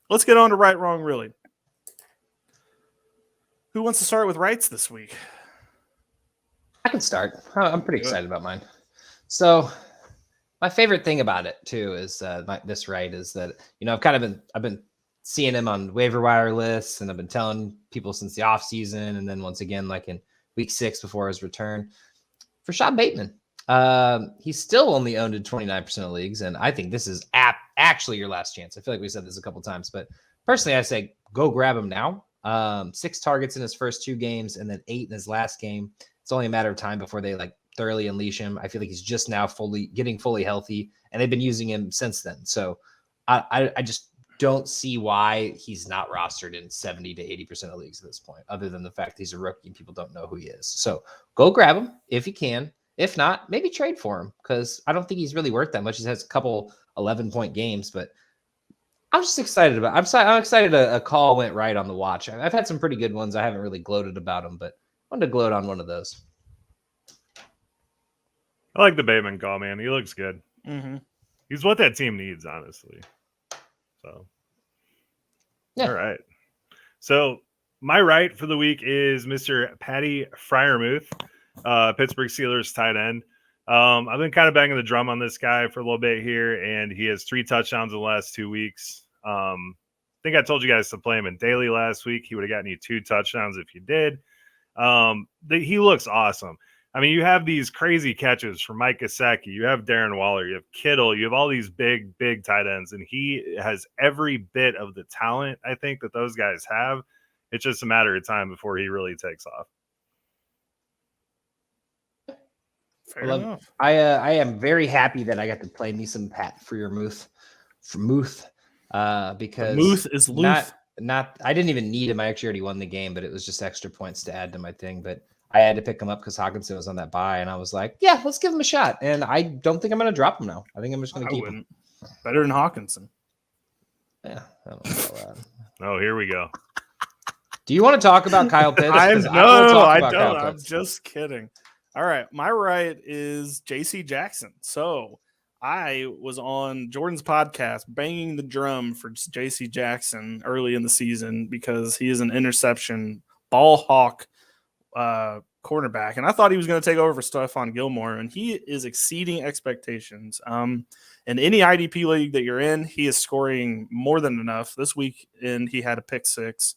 let's get on to right, wrong, really. Who wants to start with rights this week? I can start. I'm pretty excited about mine. So my favorite thing about it too is this right is that I've been seeing him on waiver wire lists, and I've been telling people since the offseason, and then once again like in week 6 before his return for Sean Bateman. He's still only owned in 29% of leagues, and I think this is actually your last chance. I feel like we said this a couple times, but personally, I say go grab him now. 6 targets in his first 2 games, and then 8 in his last game. It's only a matter of time before they like thoroughly unleash him. I feel like he's just now getting fully healthy, and they've been using him since then. So I just don't see why he's not rostered in 70 to 80% of leagues at this point, other than the fact he's a rookie and people don't know who he is. So go grab him if you can. If not, maybe trade for him, because I don't think he's really worth that much. He has a couple 11-point games, but I'm just excited about it. I'm excited a call went right on the watch. I've had some pretty good ones. I haven't really gloated about them, but I wanted to gloat on one of those. I like the Bateman call, man. He looks good. Mm-hmm. He's what that team needs, honestly. So, yeah. All right. So my right for the week is Mr. Patty Freiermuth, Pittsburgh Steelers tight end. I've been kind of banging the drum on this guy for a little bit here, and he has 3 touchdowns in the last 2 weeks. I think I told you guys to play him in daily last week. He would have gotten you 2 touchdowns if you did. He looks awesome. I mean, you have these crazy catches from Mike Gesicki. You have Darren Waller. You have Kittle. You have all these big tight ends, and he has every bit of the talent, I think, that those guys have. It's just a matter of time before he really takes off. Fair enough. I am very happy that I got to play me some Pat Freiermuth because Muth is loose. Not I didn't even need him. I actually already won the game, but it was just extra points to add to my thing. But I had to pick him up because Hawkinson was on that bye, and I was like, yeah, let's give him a shot. And I don't think I'm going to drop him now. I think I'm just going to keep him. Better than Hawkinson. Yeah, I don't know about that. Oh, here we go. Do you want to talk about Kyle Pitts? I don't. I'm just kidding. All right, my right is J.C. Jackson. So I was on Jordan's podcast banging the drum for J.C. Jackson early in the season because he is an interception ball hawk cornerback, and I thought he was going to take over for Stephon Gilmore, and he is exceeding expectations. In any IDP league that you're in, he is scoring more than enough. This week, and he had a pick 6.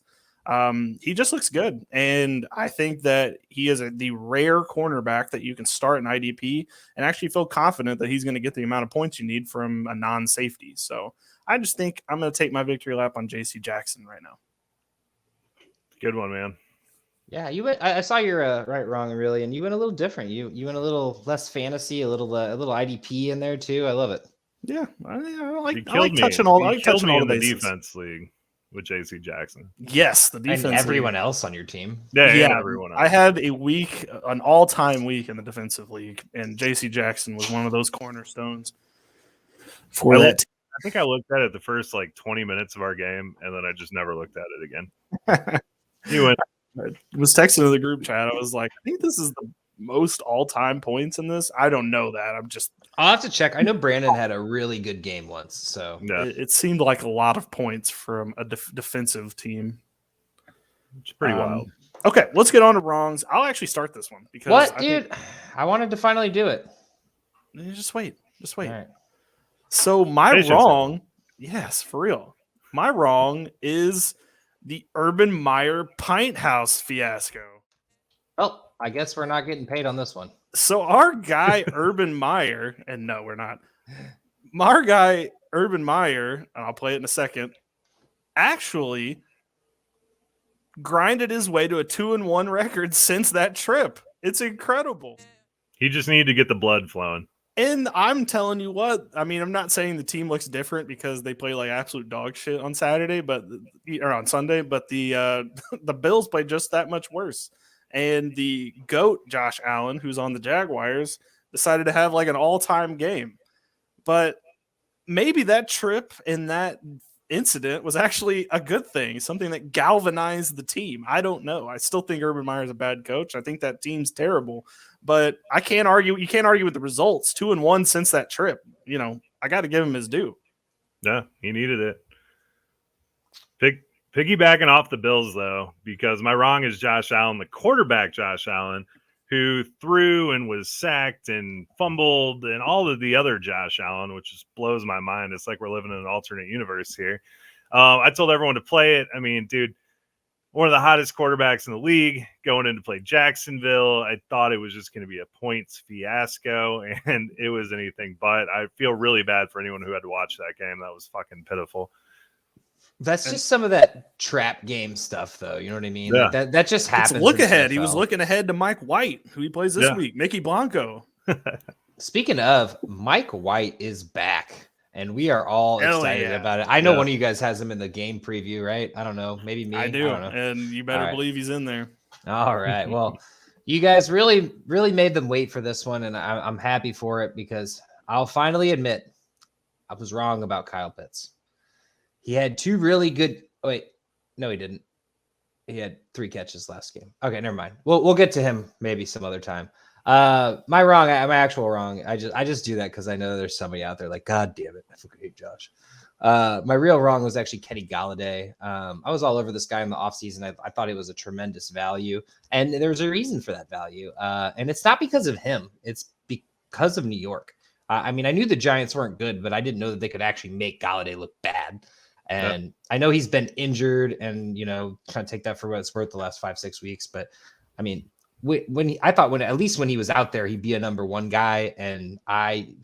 He just looks good, and I think that he is the rare cornerback that you can start in IDP and actually feel confident that he's going to get the amount of points you need from a non-safety. So I just think I'm going to take my victory lap on J.C. Jackson right now. Good one, man. Yeah, you went. I saw your right, wrong, and really, and you went a little different. You went a little less fantasy, a little IDP in there too. I love it. Yeah, I like touching all. I like touching all the in the bases. defense league with J.C. Jackson. Yes, the defense. And everyone else on your team. Yeah, and everyone else. I had an all-time week in the defensive league, and J.C. Jackson was one of those cornerstones for that team. I think I looked at it the first 20 minutes of our game, and then I just never looked at it again. You went. I was texting to the group chat. I was like, I think this is the most all-time points in this. I don't know that. I'll have to check. I know Brandon had a really good game once, so yeah. It seemed like a lot of points from a defensive team. It's pretty wild. Okay, let's get on to wrongs. I'll actually start this one because I wanted to finally do it. Just wait. All right. So yes, for real. My wrong is the Urban Meyer Pint House fiasco. Well, I guess we're not getting paid on this one. So our guy Urban Meyer, and no, we're not. Our guy Urban Meyer, and I'll play it in a second, actually grinded his way to a 2-1 record since that trip. It's incredible. He just needed to get the blood flowing. And I'm telling you what, I mean, I'm not saying the team looks different because they play like absolute dog shit on Sunday, but the the Bills play just that much worse. And the GOAT, Josh Allen, who's on the Jaguars, decided to have like an all-time game. But maybe that trip and that incident was actually a good thing, something that galvanized the team. I don't know. I still think Urban Meyer's a bad coach. I think that team's terrible. But I can't argue. You can't argue with the results. 2-1 since that trip. I got to give him his due. Yeah, he needed it. Piggybacking off the Bills, though, because my wrong is Josh Allen, the quarterback Josh Allen, who threw and was sacked and fumbled and all of the other Josh Allen, which just blows my mind. It's like we're living in an alternate universe here. I told everyone to play it. I mean, dude, one of the hottest quarterbacks in the league going in to play Jacksonville. I thought it was just going to be a points fiasco, and it was anything but. I feel really bad for anyone who had to watch that game. That was fucking pitiful. That's just some of that trap game stuff, though. You know what I mean? Yeah. Like that just happens. Look ahead. He was looking ahead to Mike White, who he plays this week. Mickey Blanco. Speaking of, Mike White is back, and we are all excited about it. I know one of you guys has him in the game preview, right? I don't know. Maybe me. I do. I don't know. And you better believe he's in there. All right. Well, you guys really made them wait for this one, and I'm happy for it because I'll finally admit I was wrong about Kyle Pitts. He had two really good. Oh, wait, no, he didn't. He had 3 catches last game. Okay, never mind. We'll get to him maybe some other time. My actual wrong. I just do that because I know there's somebody out there like, God damn it, I fucking hate Josh. My real wrong was actually Kenny Galladay. I was all over this guy in the offseason. I thought it was a tremendous value, and there's a reason for that value. And it's not because of him. It's because of New York. I mean, I knew the Giants weren't good, but I didn't know that they could actually make Galladay look bad. And I know he's been injured and, kind of take that for what it's worth the last 5-6 weeks. But I mean, I thought at least when he was out there, he'd be a number 1 guy. And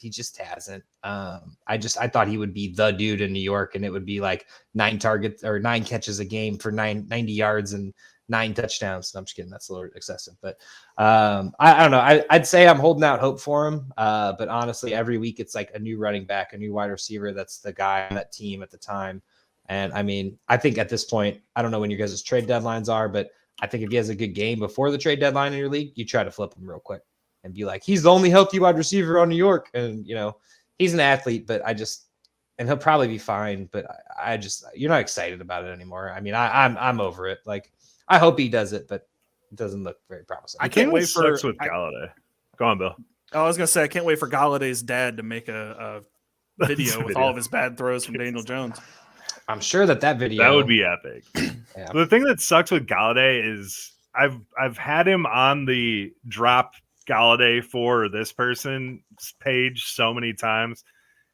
he just hasn't. I thought he would be the dude in New York, and it would be like 9 targets or 9 catches a game for 90 yards and 9 touchdowns. No, I'm just kidding. That's a little excessive, but I don't know. I'd say I'm holding out hope for him. But honestly, every week it's like a new running back, a new wide receiver. That's the guy on that team at the time. And I mean, I think at this point, I don't know when your guys' trade deadlines are, but I think if he has a good game before the trade deadline in your league, you try to flip him real quick and be like, he's the only healthy wide receiver on New York. And, he's an athlete, but and he'll probably be fine, but you're not excited about it anymore. I mean, I'm over it. Like, I hope he does it, but it doesn't look very promising. I can't wait for with Galladay. Go on, Bill. I was gonna say I can't wait for Galladay's dad to make a video with all of his bad throws from Daniel Jones. I'm sure that video would be epic. Yeah. The thing that sucks with Galladay is I've had him on the drop Galladay for this person's page so many times,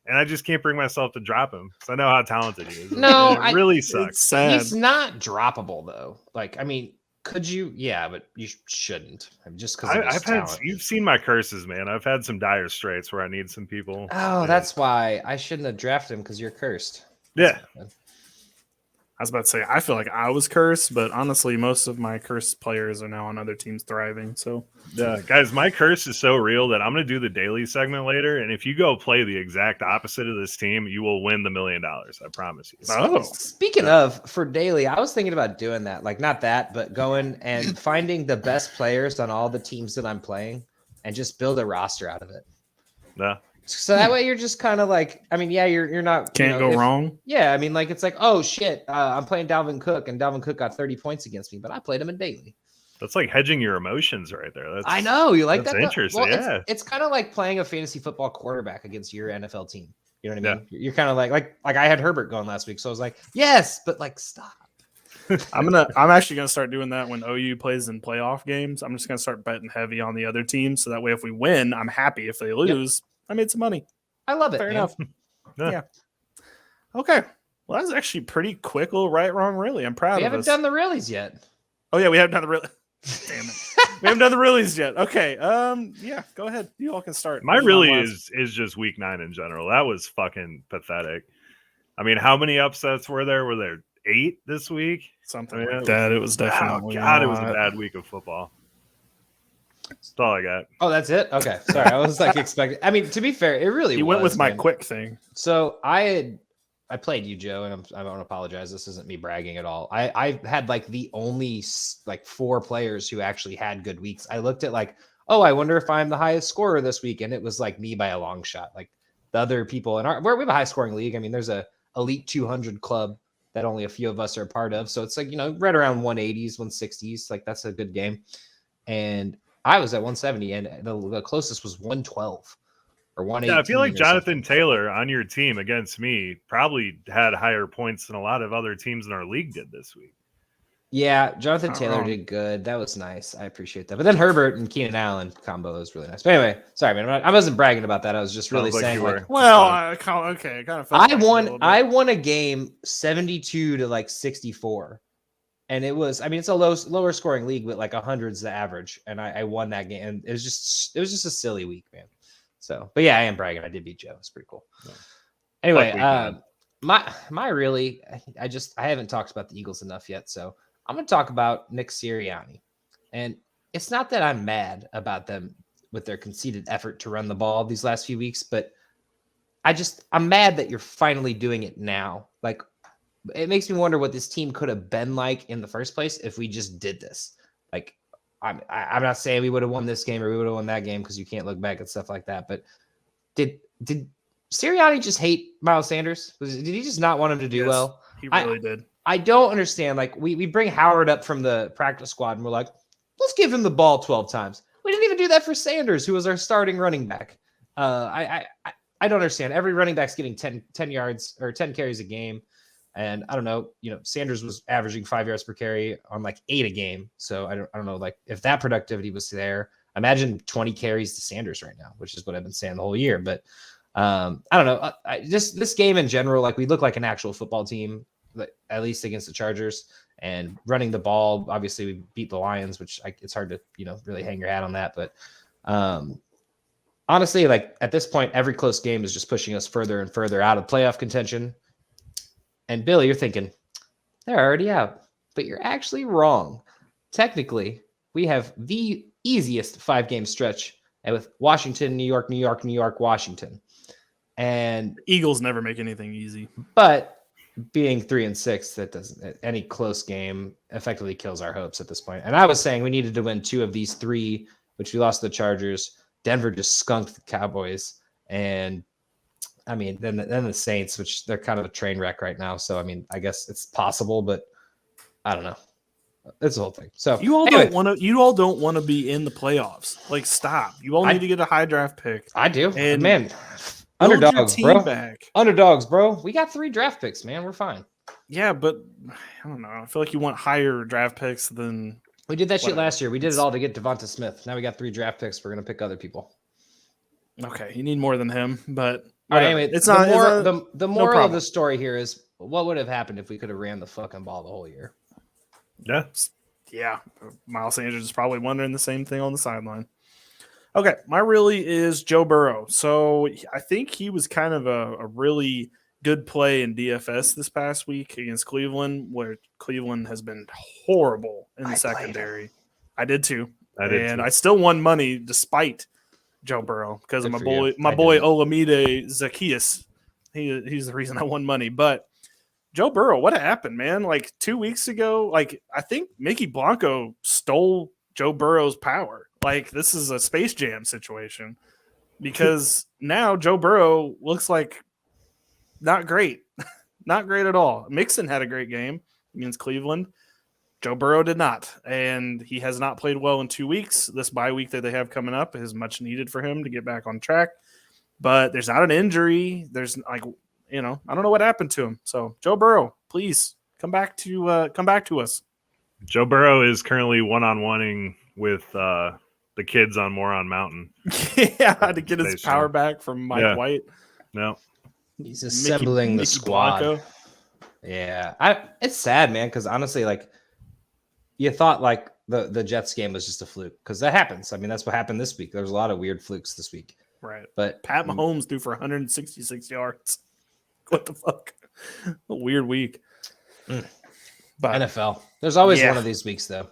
and I just can't bring myself to drop him because I know how talented he is. No, it really sucks. He's not droppable though. Like, I mean, could you? Yeah, but you shouldn't. Just because you've seen my curses, man. I've had some dire straits where I need some people. Oh, that's why I shouldn't have drafted him because you're cursed. Yeah. I was about to say, I feel like I was cursed, but honestly, most of my cursed players are now on other teams thriving. So, yeah, guys, my curse is so real that I'm going to do the daily segment later. And if you go play the exact opposite of this team, you will win the $1 million. I promise you. Oh, speaking of for daily, I was thinking about doing that. Like, not that, but going and finding the best players on all the teams that I'm playing and just build a roster out of it. Yeah. So that way you're just kind of like, I mean, yeah, you're not can't go wrong. Yeah, I mean, like it's like, oh shit, I'm playing Dalvin Cook, and Dalvin Cook got 30 points against me, but I played him in daily. That's like hedging your emotions right there. I know you like that. Interesting. Well, yeah, it's kind of like playing a fantasy football quarterback against your NFL team. You know what I mean? Yeah. You're kind of like I had Herbert going last week, so I was like, yes, but like stop. I'm actually gonna start doing that when OU plays in playoff games. I'm just gonna start betting heavy on the other team, so that way if we win, I'm happy. If they lose, I made some money. I love it. Fair enough. Yeah. Okay. Well, that was actually pretty quick. Little right, wrong, really. I'm proud of us. We haven't done the reallys yet. Oh yeah, we haven't done the reallys. Damn it. We haven't done the reallys yet. Okay. Yeah. Go ahead. You all can start. My really is just week 9 in general. That was fucking pathetic. I mean, how many upsets were there? Were there 8 this week? Something like that. It was definitely. Oh God, it was a bad week of football. That's all I got. Oh, that's it? Okay. Sorry. I was like expecting. I mean, to be fair, it really You went with my quick thing. So I played you, Joe, and I don't apologize. This isn't me bragging at all. I had like the only like 4 players who actually had good weeks. I looked at like, oh, I wonder if I'm the highest scorer this week. And it was like me by a long shot. Like the other people we have a high scoring league. I mean, there's a elite 200 club that only a few of us are a part of. So it's like, right around 180s, 160s. Like that's a good game. And I was at 170 and the closest was 112. or 118. Yeah, I feel like Jonathan Taylor on your team against me probably had higher points than a lot of other teams in our league did this week. Yeah, Jonathan Taylor did good. That was nice. I appreciate that. But then Herbert and Keenan Allen combo was really nice. But anyway, sorry, man. I wasn't bragging about that. I was just really saying, like, well, I kind of felt I won a game 72 to like 64. And it was, I mean, it's a lower scoring league, but like 100's the average. And I won that game. And it was just a silly week, man. So, but yeah, I am bragging. I did beat Joe. It's pretty cool. Yeah. Anyway, my really, I haven't talked about the Eagles enough yet. So I'm going to talk about Nick Sirianni. And it's not that I'm mad about them with their conceded effort to run the ball these last few weeks, but I'm mad that you're finally doing it now. Like, it makes me wonder what this team could have been like in the first place if we just did this. Like, I'm not saying we would have won this game or we would have won that game because you can't look back at stuff like that. But did Sirianni just hate Miles Sanders? Did he just not want him to do well? He really did. I don't understand. Like, we bring Howard up from the practice squad and we're like, let's give him the ball 12 times. We didn't even do that for Sanders, who was our starting running back. I don't understand. Every running back's getting 10 yards or 10 carries a game. And I don't know, Sanders was averaging 5 yards per carry on like 8 a game. So I don't know, like, if that productivity was there, imagine 20 carries to Sanders right now, which is what I've been saying the whole year. But I don't know. This game in general, like, we look like an actual football team, at least against the Chargers, and running the ball. Obviously, we beat the Lions, which it's hard to really hang your hat on that. But honestly, like, at this point, every close game is just pushing us further and further out of playoff contention. And Billy, you're thinking they're already out, but you're actually wrong. Technically, we have the easiest 5-game stretch with Washington, New York, New York, New York, Washington. And Eagles never make anything easy. But being 3-6, that doesn't, any close game effectively kills our hopes at this point. And I was saying we needed to win 2 of these 3, which we lost to the Chargers. Denver just skunked the Cowboys. And I mean, then the Saints, which they're kind of a train wreck right now. So, I mean, I guess it's possible, but I don't know. It's the whole thing. So you all don't want to be in the playoffs. Like, stop. You all need to get a high draft pick. I do. And man, underdogs, bro. Underdogs, bro. We got 3 draft picks, man. We're fine. Yeah, but I don't know. I feel like you want higher draft picks than we did that shit last year. We did it all to get Devonta Smith. Now we got 3 draft picks. We're gonna pick other people. Okay, you need more than him, but all right, anyway, it's the moral of the story here is what would have happened if we could have ran the fucking ball the whole year. Yeah. Miles Sanders is probably wondering the same thing on the sideline. Okay, my really is Joe Burrow. So I think he was kind of a really good play in DFS this past week against Cleveland, where Cleveland has been horrible in the secondary. I did too. I still won money despite Joe Burrow because of my boy Olamide Zaccheaus. He's the reason I won money. But Joe Burrow, what happened, man? Like 2 weeks ago, like I think Mickey Blanco stole Joe Burrow's power. Like, this is a Space Jam situation because now Joe Burrow looks like not great. Not great at all. Mixon had a great game against Cleveland. Joe Burrow did not, and he has not played well in 2 weeks. This bye week that they have coming up is much needed for him to get back on track. But there's not an injury. There's I don't know what happened to him. So Joe Burrow, please come back to us. Joe Burrow is currently one-on-oneing with the kids on Moron Mountain. Yeah, to get his power back from Mike White. No, he's assembling the squad. Blanco. Yeah, it's sad, man, because honestly, like, you thought like the Jets game was just a fluke because that happens. I mean, that's what happened this week. There was a lot of weird flukes this week. Right. But Pat Mahomes threw for 166 yards. What the fuck? A weird week. But NFL. There's always one of these weeks, though.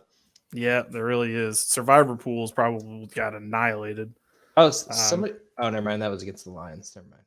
Yeah, there really is. Survivor pools probably got annihilated. Oh, somebody. Oh, never mind. That was against the Lions. Never mind.